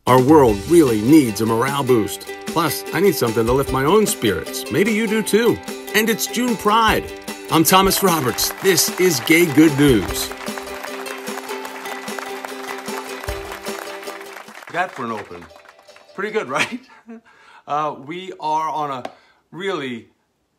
Our world really needs a morale boost. Plus, I need something to lift my own spirits. Maybe you do too. And it's June Pride. I'm Thomas Roberts. This is Gay Good News. That for an open. Pretty good, right? We are on a really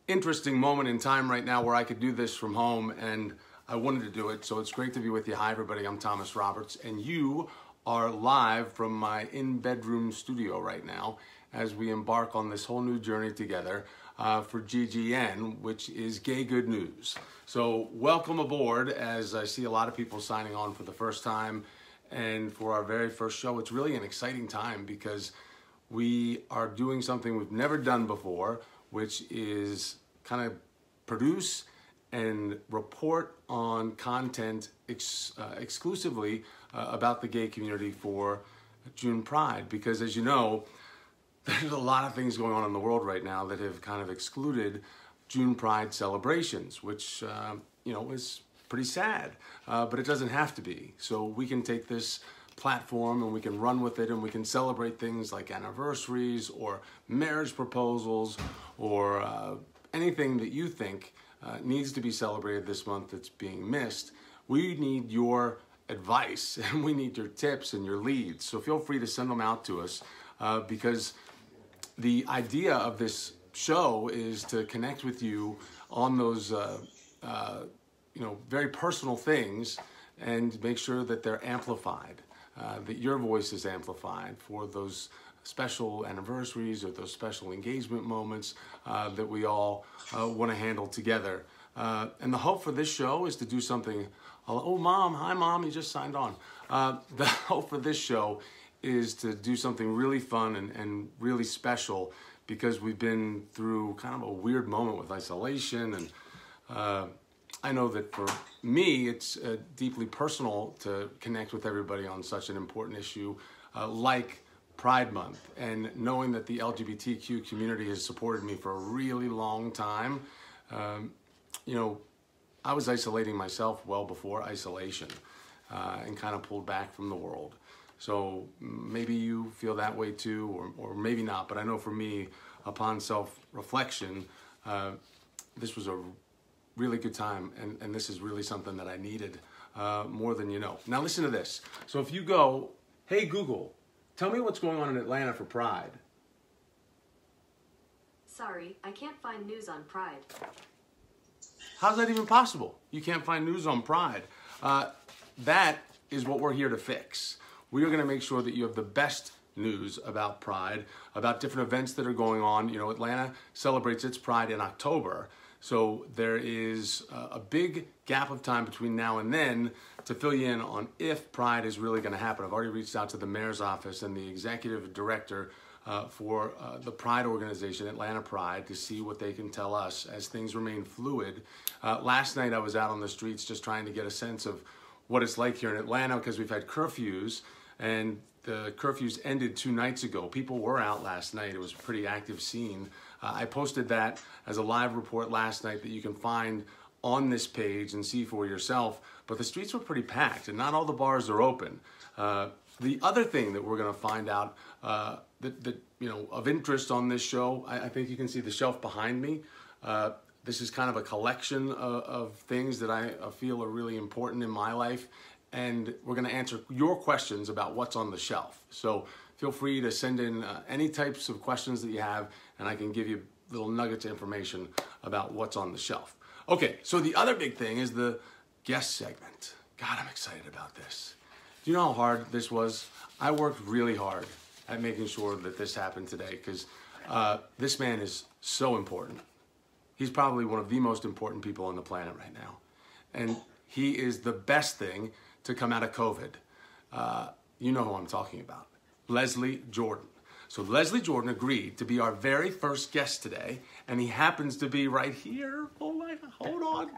interesting moment in time right now where I could do this from home, and I wanted to do it, so it's great to be with you. Hi, everybody. I'm Thomas Roberts, and you are live from my in-bedroom studio right now as we embark on this whole new journey together for GGN, which is Gay Good News. So welcome aboard, as I see a lot of people signing on for the first time and for our very first show. It's really an exciting time because we are doing something we've never done before, which is kind of produce and report on content exclusively about the gay community for June Pride. Because as you know, there's a lot of things going on in the world right now that have kind of excluded June Pride celebrations, which is pretty sad, but it doesn't have to be. So we can take this platform and we can run with it, and we can celebrate things like anniversaries or marriage proposals or anything that you think needs to be celebrated this month that's being missed. We need your advice and we need your tips and your leads. So feel free to send them out to us because the idea of this show is to connect with you on those very personal things and make sure that they're amplified, that your voice is amplified for those special anniversaries or those special engagement moments that we all want to handle together. And the hope for this show is to do something. Oh, Mom. Hi, Mom. You just signed on. The hope for this show is to do something really fun and really special, because we've been through kind of a weird moment with isolation. And I know that for me, it's deeply personal to connect with everybody on such an important issue like Pride Month. And knowing that the LGBTQ community has supported me for a really long time, I was isolating myself well before isolation and kind of pulled back from the world. So maybe you feel that way too, or maybe not. But I know for me, upon self-reflection, this was a really good time. And this is really something that I needed more than you know. Now listen to this. So if you go, hey Google, tell me what's going on in Atlanta for Pride. Sorry, I can't find news on Pride. How's that even possible? You can't find news on Pride. That is what we're here to fix. We are going to make sure that you have the best news about Pride, about different events that are going on. Atlanta celebrates its Pride in October. So there is a big gap of time between now and then to fill you in on if Pride is really going to happen. I've already reached out to the mayor's office and the executive director for the Pride organization, Atlanta Pride, to see what they can tell us as things remain fluid. Last night I was out on the streets just trying to get a sense of what it's like here in Atlanta, because we've had curfews, and the curfews ended 2 nights ago. People were out last night. It was a pretty active scene. I posted that as a live report last night that you can find on this page and see for yourself. But the streets were pretty packed, and not all the bars are open. The other thing that we're going to find out of interest on this show, I think you can see the shelf behind me. This is kind of a collection of things that I feel are really important in my life. And we're going to answer your questions about what's on the shelf. So feel free to send in any types of questions that you have, and I can give you little nuggets of information about what's on the shelf. Okay, so the other big thing is the guest segment. God, I'm excited about this. Do you know how hard this was? I worked really hard at making sure that this happened today, because this man is so important. He's probably one of the most important people on the planet right now. And he is the best thing to come out of COVID. You know who I'm talking about. Leslie Jordan. So Leslie Jordan agreed to be our very first guest today, and he happens to be right here. Oh my God, hold on.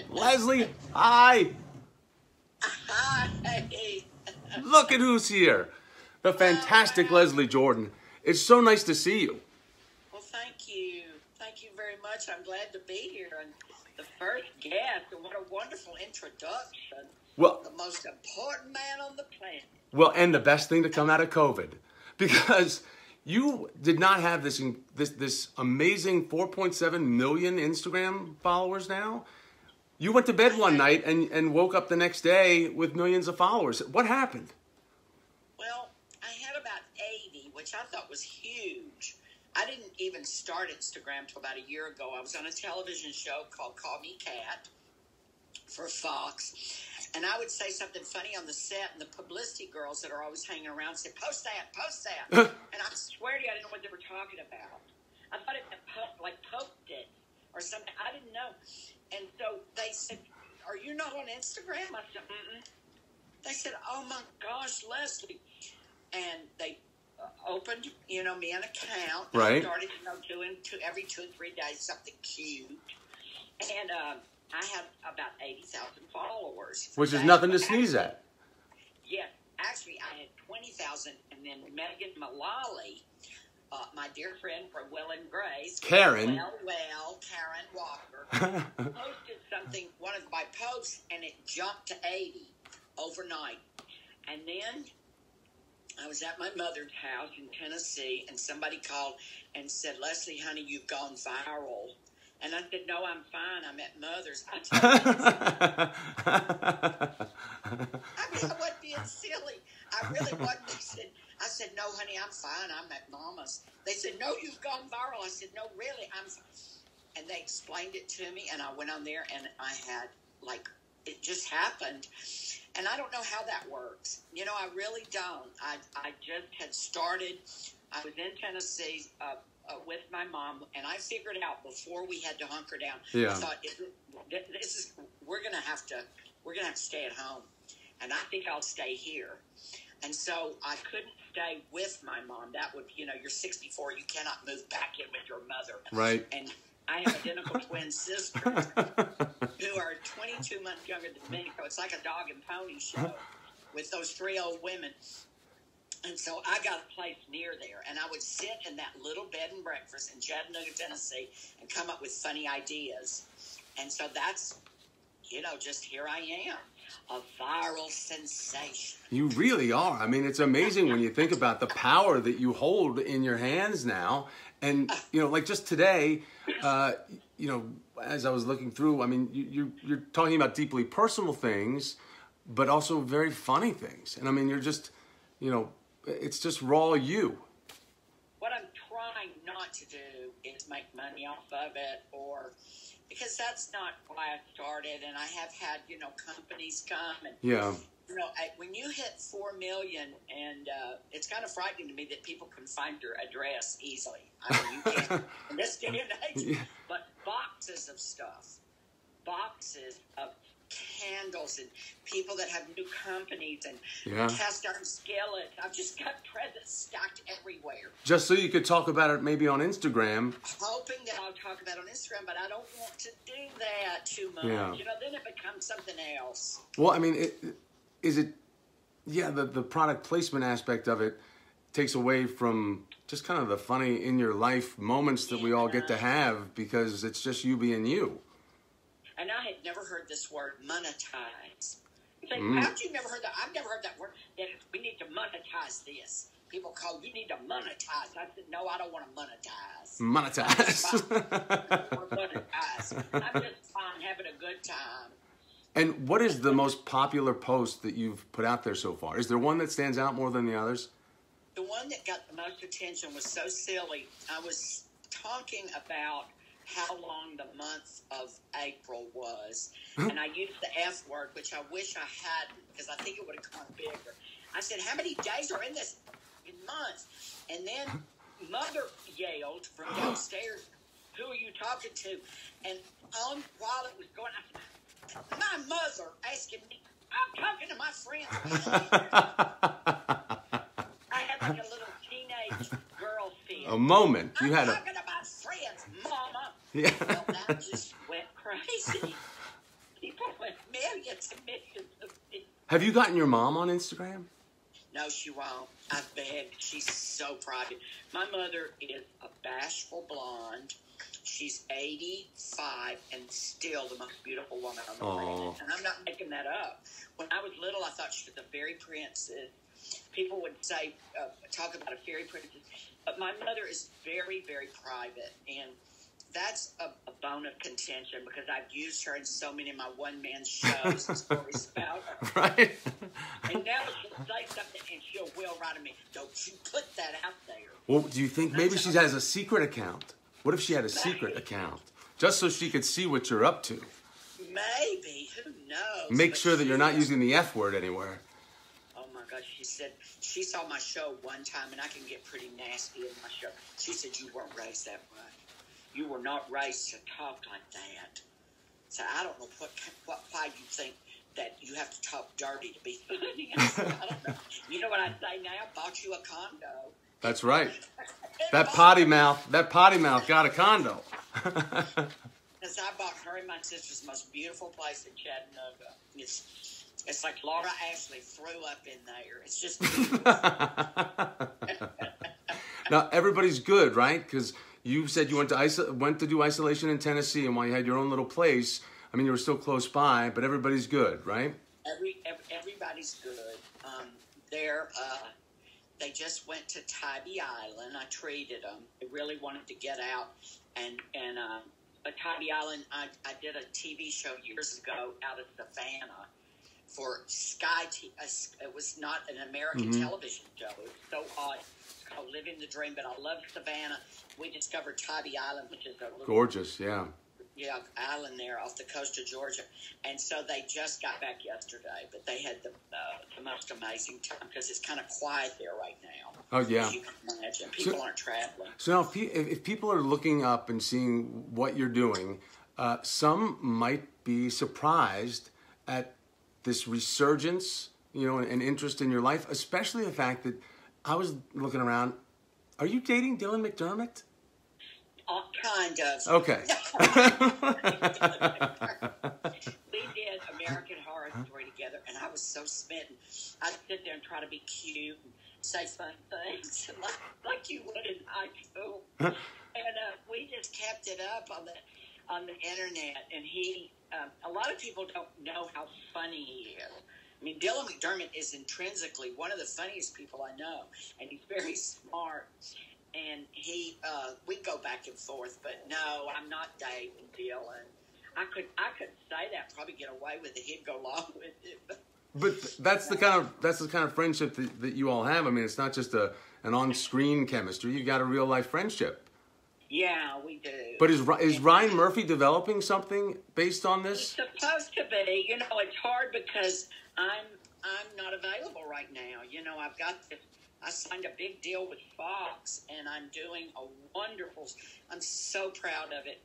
Leslie, hi. Hi. Look at who's here. The fantastic Leslie Jordan. It's so nice to see you. Well, thank you. Thank you very much. I'm glad to be here. And the first guest, and what a wonderful introduction. Well, the most important man on the planet. Well, and the best thing to come out of COVID, because you did not have this amazing 4.7 million Instagram followers now. You went to bed one night and woke up the next day with millions of followers. What happened? Well, I had about 80, which I thought was huge. I didn't even start Instagram till about a year ago. I was on a television show called Call Me Cat for Fox. And I would say something funny on the set, and the publicity girls that are always hanging around said, post that, post that. And I swear to you, I didn't know what they were talking about. I thought it meant poked it or something. I didn't know. And so they said, are you not on Instagram? I said, mm-mm. They said, oh my gosh, Leslie. And they opened, me an account. Right. I started, doing every 2 and 3 days something cute. And I had about 80,000 followers. Which is nothing to sneeze at. Yes. Actually, I had 20,000. And then Megan Mullally, my dear friend from Will and Grace. Karen. Karen Walker, posted something, one of my posts, and it jumped to 80 overnight. And then I was at my mother's house in Tennessee, and somebody called and said, Leslie, honey, you've gone viral. And I said, no, I'm fine. I'm at Mother's. I wasn't being silly. I really wasn't. I said, no, honey, I'm fine. I'm at Mama's. They said, no, you've gone viral. I said, no, really, I'm fine. And they explained it to me, and I went on there, and I had, it just happened. And I don't know how that works. I really don't. I just had started. I was in Tennessee with my mom, and I figured out before we had to hunker down. Yeah. I thought, we're gonna have to stay at home, and I think I'll stay here. And so I couldn't stay with my mom. That would, you're 64, you cannot move back in with your mother. Right. And I have identical twin sisters who are 22 months younger than me, so it's like a dog and pony show with those 3 old women. And so I got a place near there, and I would sit in that little bed and breakfast in Chattanooga, Tennessee, and come up with funny ideas. And so that's, just here I am, a viral sensation. You really are. I mean, it's amazing when you think about the power that you hold in your hands now. And, like just today, as I was looking through, I mean, you're talking about deeply personal things, but also very funny things. And I mean, you're just, it's just raw you. What I'm trying not to do is make money off of it, because that's not why I started. And I have had, companies come and, when you hit 4 million, and it's kind of frightening to me that people can find your address easily. I mean, you can't in this day and age. Yeah. But boxes of stuff, boxes of candles, and people that have new companies, and cast iron skillets. I've just got presents stacked everywhere. Just so you could talk about it maybe on Instagram. Hoping that I'll talk about it on Instagram, but I don't want to do that too much. Yeah. Then it becomes something else. Well, I mean, the product placement aspect of it takes away from just kind of the funny in your life moments that we all get to have, because it's just you being you. And I had never heard this word, monetize. You think, how'd you never heard that? I've never heard that word. That we need to monetize this. People call, you need to monetize. I said, no, I don't want to monetize. Monetize. I'm just fine having a good time. And what is the most popular post that you've put out there so far? Is there one that stands out more than the others? The one that got the most attention was so silly. I was talking about how long the month of April was, and I used the F word, which I wish I hadn't, because I think it would have come bigger. I said, how many days are in this month? And then Mother yelled from downstairs, who are you talking to? And while it was going, I said, my mother asking me, I'm talking to my friends. I had like a little teenage girl feel. A moment. I'm talking about friends, Mama. Yeah. Well, that just went crazy. People went millions and millions of people. Have you gotten your mom on Instagram? No, she won't. I begged. She's so private. My mother is a bashful blonde. She's 85 and still the most beautiful woman on the planet. And I'm not making that up. When I was little, I thought she was a fairy princess. people would say, talk about a fairy princess. But my mother is very, very private, and that's a bone of contention because I've used her in so many of my one-man shows and stories about her. Right. And now she'll say something and she'll will right at me. Don't you put that out there. Well, do you think maybe she has a secret account? What if she had a secret account? Just so she could see what you're up to. Maybe. Who knows? Make sure that you're not using the F word anywhere. Oh, my gosh. She said she saw my show one time, and I can get pretty nasty in my show. She said, you weren't raised that way. You were not raised to talk like that. So I don't know why you think that you have to talk dirty to be funny. I don't know. You know what I say now? Bought you a condo. That's right. That potty mouth got a condo. Because I bought her and my sister's most beautiful place in Chattanooga. It's like Laura Ashley threw up in there. It's just Now, everybody's good, right? Because you said you went to do isolation in Tennessee, and while you had your own little place, I mean, you were still close by, but everybody's good, right? Everybody's good. They just went to Tybee Island. I treated them. They really wanted to get out, and Tybee Island. I did a TV show years ago out of Savannah for Sky. It was not an American television show. It was so odd. It's called Living the Dream. But I love Savannah. We discovered Tybee Island, which is a little Gorgeous, yeah. Yeah, island there off the coast of Georgia. And so they just got back yesterday, but they had the most amazing time because it's kind of quiet there right now. Oh, yeah. As you can imagine, people aren't traveling. So now, if people are looking up and seeing what you're doing, some might be surprised at this resurgence, and interest in your life, especially the fact that I was looking around. Are you dating Dylan McDermott? Kind of. Okay. We did American Horror Story together, and I was so smitten. I'd sit there and try to be cute and say fun things like you would in high school. And we just kept it up on the internet. And he, a lot of people don't know how funny he is. I mean, Dylan McDermott is intrinsically one of the funniest people I know, and he's very smart. And we go back and forth, but no, I'm not dating Dylan. I could say that, probably get away with it. He'd go along with it. But that's the kind of friendship that you all have. I mean, it's not just an on-screen chemistry. You got a real life friendship. Yeah, we do. But is Ryan Murphy developing something based on this? It's supposed to be. It's hard because I'm not available right now. I've got this. I signed a big deal with Fox, and I'm doing a wonderful. I'm so proud of it.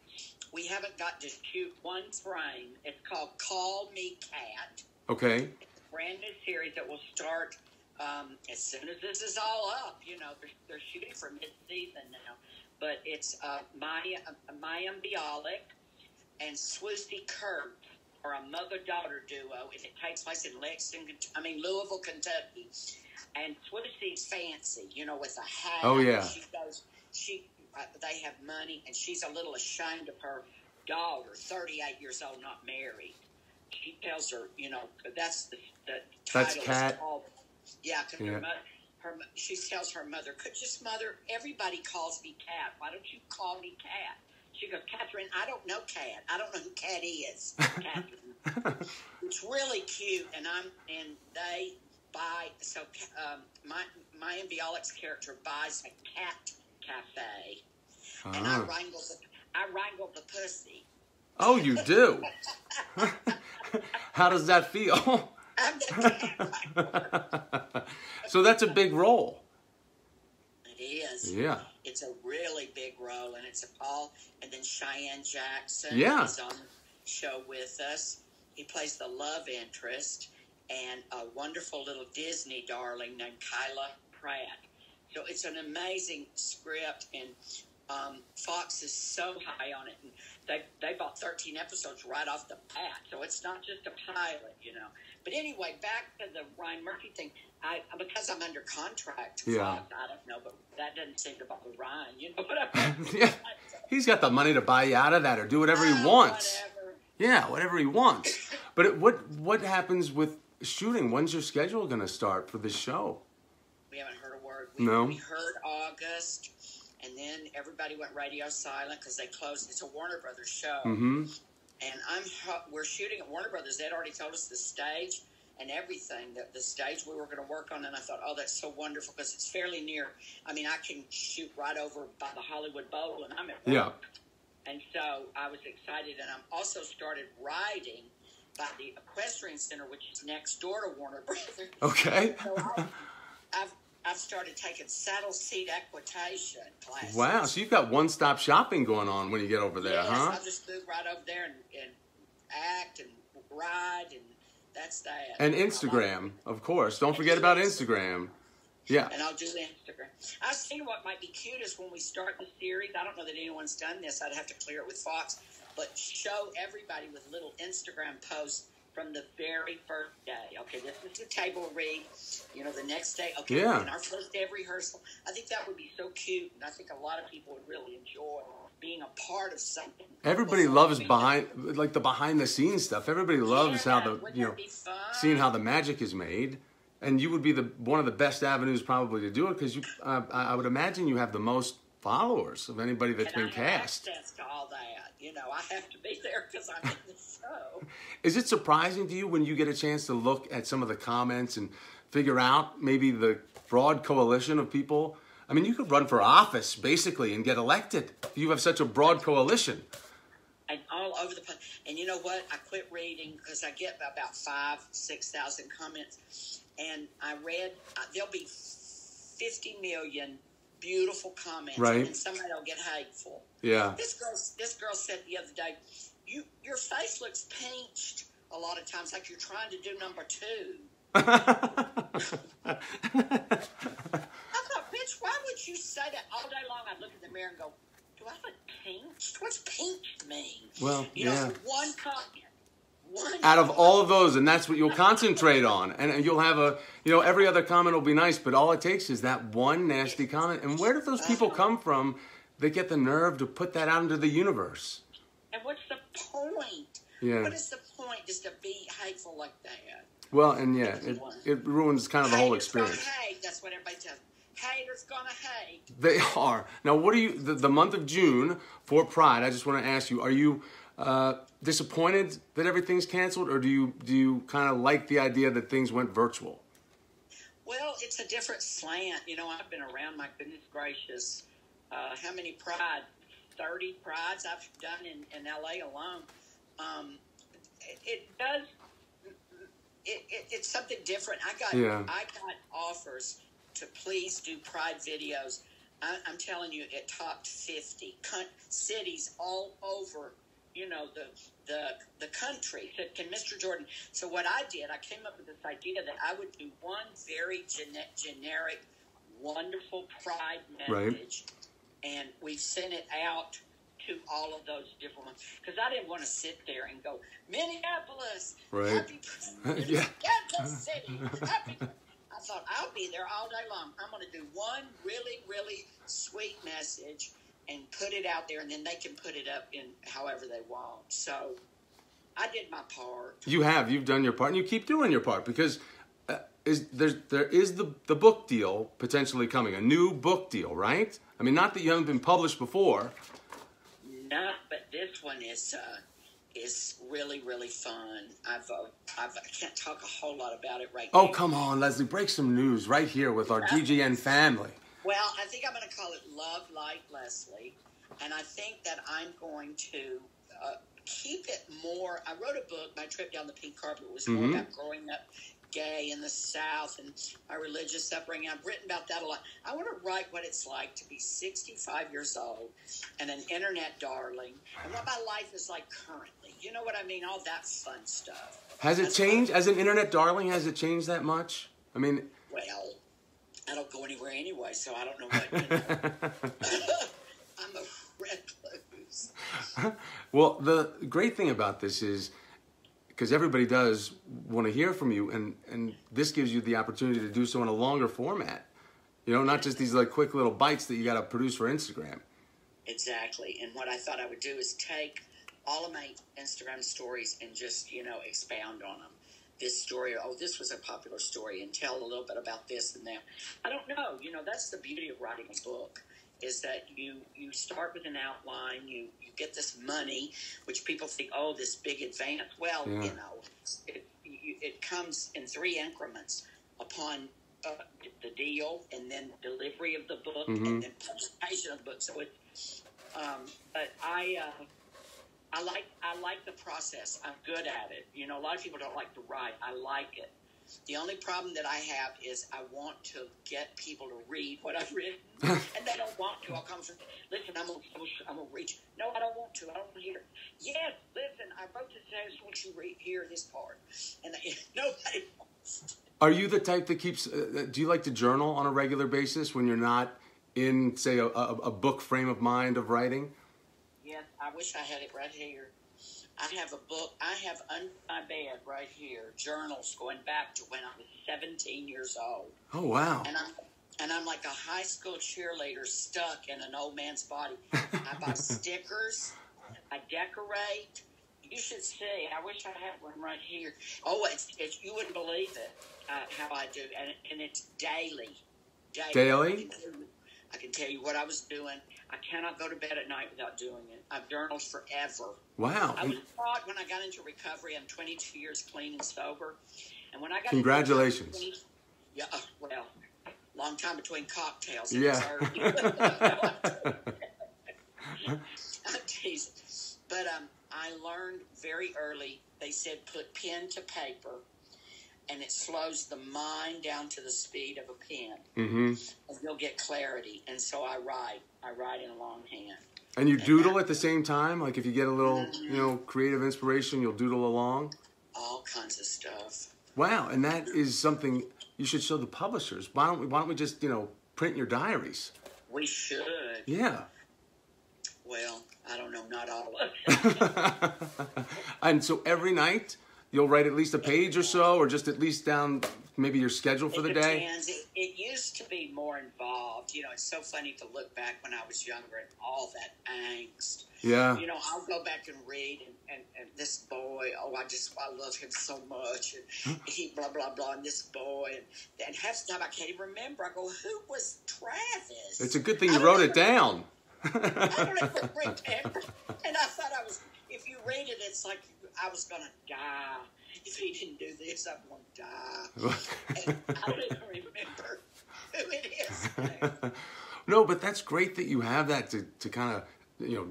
We haven't got to shoot one frame. It's called Call Me Cat. Okay. It's a brand new series that will start as soon as this is all up. They're shooting for mid-season now, but it's Maya Bialik and Swoosie Kurt are a mother-daughter duo, and it takes place in Louisville, Kentucky. And Swoosie's fancy, with a hat. Oh, yeah. They have money, and she's a little ashamed of her daughter, 38 years old, not married. She tells her, that's the title. That's Cat. Yeah, because she tells her mother, Mother, everybody calls me Cat. Why don't you call me Cat? She goes, Catherine, I don't know Cat. I don't know who Cat is. Catherine. It's really cute, and they buy. So Maya Bialik's character buys a cat cafe, and I wrangle the pussy. Oh, you do? How does that feel? I'm the cat. So that's a big role. It is. Yeah. It's a really big role, and it's Paul, and then Cheyenne Jackson is on the show with us. He plays the love interest, and a wonderful little Disney darling named Kyla Pratt. So it's an amazing script, and Fox is so high on it, and they bought 13 episodes right off the bat, so it's not just a pilot, But anyway, back to the Ryan Murphy thing. Because I'm under contract to Fox, I don't know, but that doesn't seem to bother Ryan. You know what I mean? Yeah. He's got the money to buy you out of that or do whatever he wants. Whatever. Yeah, whatever he wants. But what happens with shooting? When's your schedule going to start for this show? We haven't heard a word. No. We heard August, and then everybody went radio silent because they closed. It's a Warner Brothers show. Mm-hmm. And we're shooting at Warner Brothers. They'd already told us the stage and everything, the stage we were going to work on. And I thought, oh, that's so wonderful because it's fairly near. I mean, I can shoot right over by the Hollywood Bowl, and I'm at work. Yeah. And so I was excited. And I also started riding by the Equestrian Center, which is next door to Warner Brothers. Okay. So I've started taking saddle seat equitation classes. Wow, so you've got one-stop shopping going on when you get over there, yes, huh? I'll just move right over there and act and ride, and that's that. And Instagram, of course. Don't forget about Instagram. Yeah. And I'll do the Instagram. I was thinking what might be cutest when we start the series. I don't know that anyone's done this. I'd have to clear it with Fox. But show everybody with little Instagram posts from the very first day. Okay, this is the table read. You know, the next day. Okay, Yeah. in our first day of rehearsal. I think that would be so cute, and I think a lot of people would really enjoy being a part of something. Everybody loves the behind the scenes stuff. Everybody loves how seeing how the magic is made. And you would be one of the best avenues probably to do it because I would imagine you have the most followers of anybody that's been cast. I have access to all that. You know, I have to be there because I'm in the show. Is it surprising to you when you get a chance to look at some of the comments and figure out maybe the broad coalition of people? I mean, you could run for office basically and get elected. You have such a broad coalition. And all over the place. And you know what? I quit reading because I get about 5,000-6,000 comments. And I read, there'll be 50 million beautiful comments. Right. And somebody will get hateful. Yeah. This girl said the other day, your face looks pinched a lot of times, like you're trying to do number 2. I thought, bitch, why would you say that? All day long I'd look in the mirror and go, do I look pinched? What's pinched mean? Well, you know, one comment. Out of all of those, and that's what you'll concentrate on. And you'll have every other comment will be nice, but all it takes is that one nasty comment. And where do those people come from that get the nerve to put that out into the universe? And what's the point? Yeah. What is the point just to be hateful like that? Well, and it ruins kind of the whole experience. Haters gonna hate. That's what everybody tells me. Haters gonna hate. They are. Now, what are you, the month of June for Pride, I just want to ask you, are you disappointed that everything's canceled, or do you kind of like the idea that things went virtual? Well, it's a different slant. You know, I've been around, my goodness gracious, how many Pride? 30 Prides I've done in L.A. alone. It's something different. I got offers to please do Pride videos. I'm telling you, it topped 50 cities all over, you know, the country. Said, can Mr. Jordan? So what I did, I came up with this idea that I would do one very generic, wonderful Pride message, and we sent it out to all of those different ones. Because I didn't want to sit there and go, Minneapolis, happy Kansas City, happy. I thought, I'll be there all day long. I'm going to do one really, really sweet message and put it out there, and then they can put it up in however they want. So I did my part. You've done your part, and you keep doing your part, because there is the book deal potentially coming, a new book deal, right? I mean, not that you haven't been published before. No, but this one is really, really fun. I can't talk a whole lot about it right now. Oh, come on, Leslie, break some news right here with our GGN family. Well, I think I'm going to call it Love Like Leslie, and I think that I'm going to keep it more. I wrote a book, My Trip Down the Pink Carpet, was more about growing up gay in the South and my religious upbringing. I've written about that a lot. I want to write what it's like to be 65 years old and an internet darling, and what my life is like currently. You know what I mean? All that fun stuff. Has it changed? As an internet darling, has it changed that much? I mean... Well, I don't go anywhere anyway, so I don't know what, you know. I'm a recluse. Well, the great thing about this is, because everybody does want to hear from you, and this gives you the opportunity to do so in a longer format. You know, not just these like quick little bites that you got to produce for Instagram. Exactly. And what I thought I would do is take all of my Instagram stories and just, you know, expound on them. this story. Oh, this was a popular story, and tell a little bit about this and that. I don't know. That's the beauty of writing a book, is that you start with an outline. You get this money, which people think, oh, this big advance. Well, it comes in 3 increments upon the deal, and then delivery of the book, and then publication of the book. So but I like the process. I'm good at it. A lot of people don't like to write. I like it. The only problem that I have is I want to get people to read what I've written, and they don't want to. I'll come and listen, I'm gonna read you. No, I don't want to. I don't want to hear it. Yes, listen, I wrote this down. I just want you to hear this part. And nobody wants to. Are you the type that keeps, do you like to journal on a regular basis when you're not in, say, a book frame of mind of writing? Yes, I wish I had it right here. I have a book. I have under my bed right here journals going back to when I was 17 years old. Oh, wow. And I'm like a high school cheerleader stuck in an old man's body. I buy stickers. I decorate. You should see. I wish I had one right here. Oh, it's you wouldn't believe it how I do, and it's daily. Daily? I can tell you what I was doing. I cannot go to bed at night without doing it. I've journaled forever. Wow. I was taught when I got into recovery. I'm 22 years clean and sober. And when I got Congratulations. Well, long time between cocktails. Yeah. I'm teasing. But I learned very early, they said put pen to paper, and it slows the mind down to the speed of a pen. And you'll get clarity. And so I write in a longhand. And you doodle at the same time? Like if you get a little, creative inspiration, you'll doodle along? All kinds of stuff. Wow, and that is something you should show the publishers. Why don't we just, print your diaries? We should. Yeah. Well, I don't know, not all of it. And so every night you'll write at least a page or so, or just at least down maybe your schedule for the day? Depends. It used to be more involved. It's so funny to look back when I was younger and all that angst. Yeah. I'll go back and read, and this boy, I love him so much, and he blah, blah, blah, and this boy, and half the time I can't even remember. I go, who was Travis? It's a good thing you wrote it down. I don't ever remember. And I thought if you read it, it's like I was going to die. If he didn't do this, I'm going to die. And I don't even remember who it is. No, but that's great that you have that to kind of,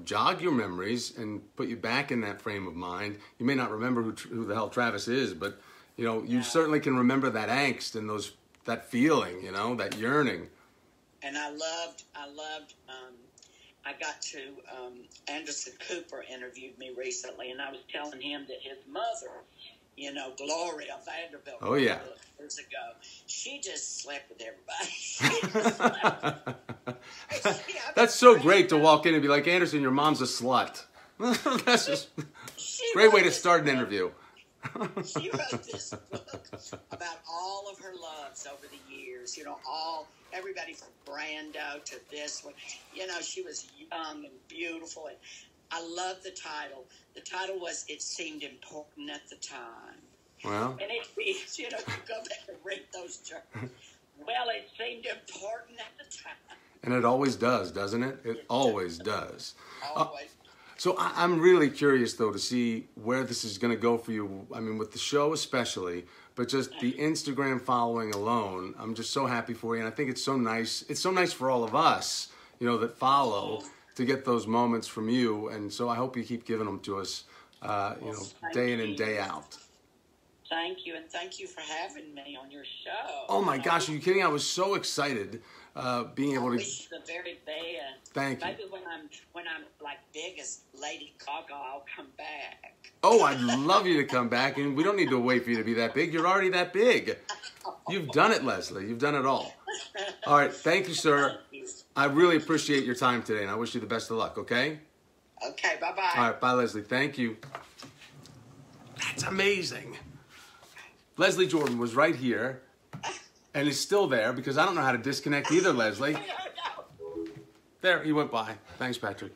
jog your memories and put you back in that frame of mind. You may not remember who the hell Travis is, but, you certainly can remember that angst and that feeling, that yearning. And I loved, I got to, Anderson Cooper interviewed me recently, and I was telling him that his mother, Gloria Vanderbilt, years ago, she just slept with everybody. That's so great to walk in and be like, Anderson, your mom's a slut. That's just a great way to start an interview. She wrote this book about all of her loves over the years, everybody from Brando to this one. She was young and beautiful, and I love the title. The title was It Seemed Important at the Time. Well. And it means, you go back and read those journals. Well, it seemed important at the time. And it always does, doesn't it? It always does. Always. So I'm really curious, though, to see where this is going to go for you. I mean, with the show especially, but just the Instagram following alone. I'm just so happy for you, and I think it's so nice. It's so nice for all of us, that follow, to get those moments from you. And so I hope you keep giving them to us, day in and day out. Thank you, and thank you for having me on your show. Oh my gosh, are you kidding? I was so excited being able to. I wish you the very best. Thank you. Maybe when I'm like big as Lady Gaga, I'll come back. Oh, I'd love you to come back, and we don't need to wait for you to be that big. You're already that big. You've done it, Leslie. You've done it all. All right, thank you, sir. Thank you. I really appreciate your time today, and I wish you the best of luck. Okay. Okay. Bye-bye. All right. Bye, Leslie. Thank you. That's amazing. Leslie Jordan was right here and is still there because I don't know how to disconnect either, Leslie. There, he went by. Thanks, Patrick.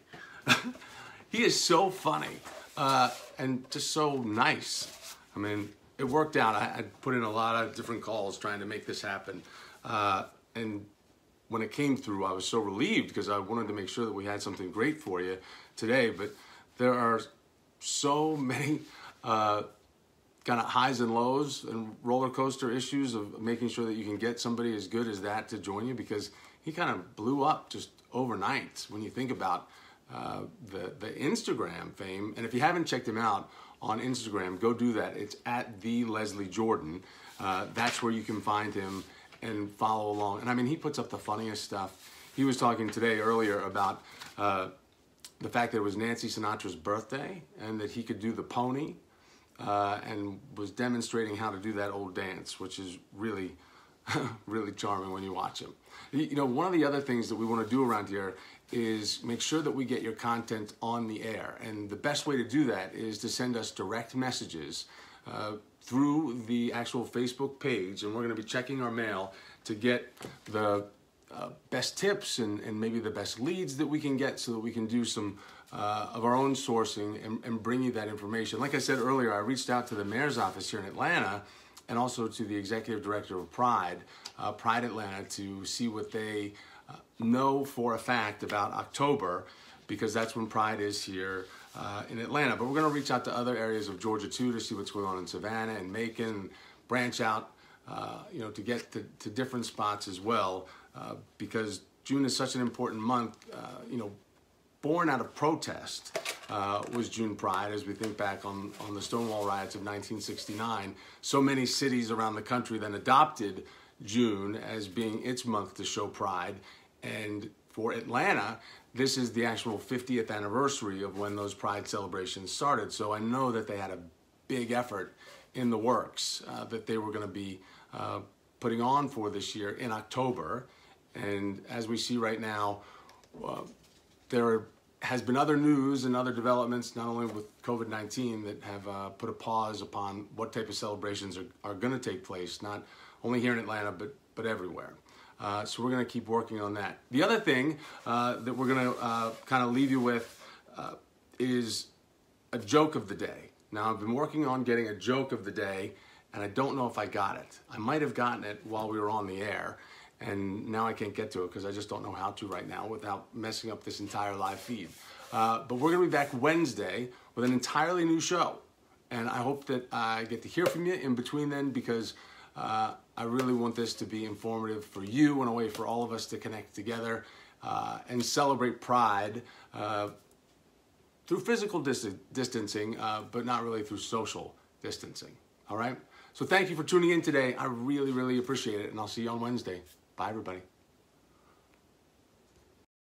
He is so funny and just so nice. I mean, it worked out. I put in a lot of different calls trying to make this happen. And when it came through, I was so relieved because I wanted to make sure that we had something great for you today. But there are so many kind of highs and lows and roller coaster issues of making sure that you can get somebody as good as that to join you, because he kind of blew up just overnight when you think about the Instagram fame. And if you haven't checked him out on Instagram, go do that. It's at the Leslie Jordan. That's where you can find him and follow along. And I mean, he puts up the funniest stuff. He was talking today earlier about the fact that it was Nancy Sinatra's birthday and that he could do the pony, and was demonstrating how to do that old dance, which is really, really charming when you watch him. You know, one of the other things that we want to do around here is make sure that we get your content on the air. And the best way to do that is to send us direct messages through the actual Facebook page. And we're going to be checking our mail to get the best tips and maybe the best leads that we can get, so that we can do some of our own sourcing and bring you that information. Like I said earlier, I reached out to the mayor's office here in Atlanta and also to the executive director of Pride, Pride Atlanta, to see what they know for a fact about October, because that's when Pride is here in Atlanta. But we're going to reach out to other areas of Georgia too to see what's going on in Savannah and Macon, branch out, you know, to get to different spots as well, because June is such an important month. You know, born out of protest was June Pride, as we think back on the Stonewall riots of 1969. So many cities around the country then adopted June as being its month to show pride. And for Atlanta, this is the actual 50th anniversary of when those Pride celebrations started. So I know that they had a big effort in the works that they were going to be putting on for this year in October. And as we see right now, there has been other news and other developments, not only with COVID-19, that have put a pause upon what type of celebrations are going to take place, not only here in Atlanta, but everywhere. So we're going to keep working on that. The other thing that we're going to kind of leave you with is a joke of the day. Now, I've been working on getting a joke of the day, and I don't know if I got it. I might have gotten it while we were on the air, and now I can't get to it because I just don't know how to right now without messing up this entire live feed. But we're going to be back Wednesday with an entirely new show. And I hope that I get to hear from you in between then, because I really want this to be informative for you and a way for all of us to connect together and celebrate Pride through physical distancing, but not really through social distancing. All right? So thank you for tuning in today. I really, really appreciate it. And I'll see you on Wednesday. Bye, everybody.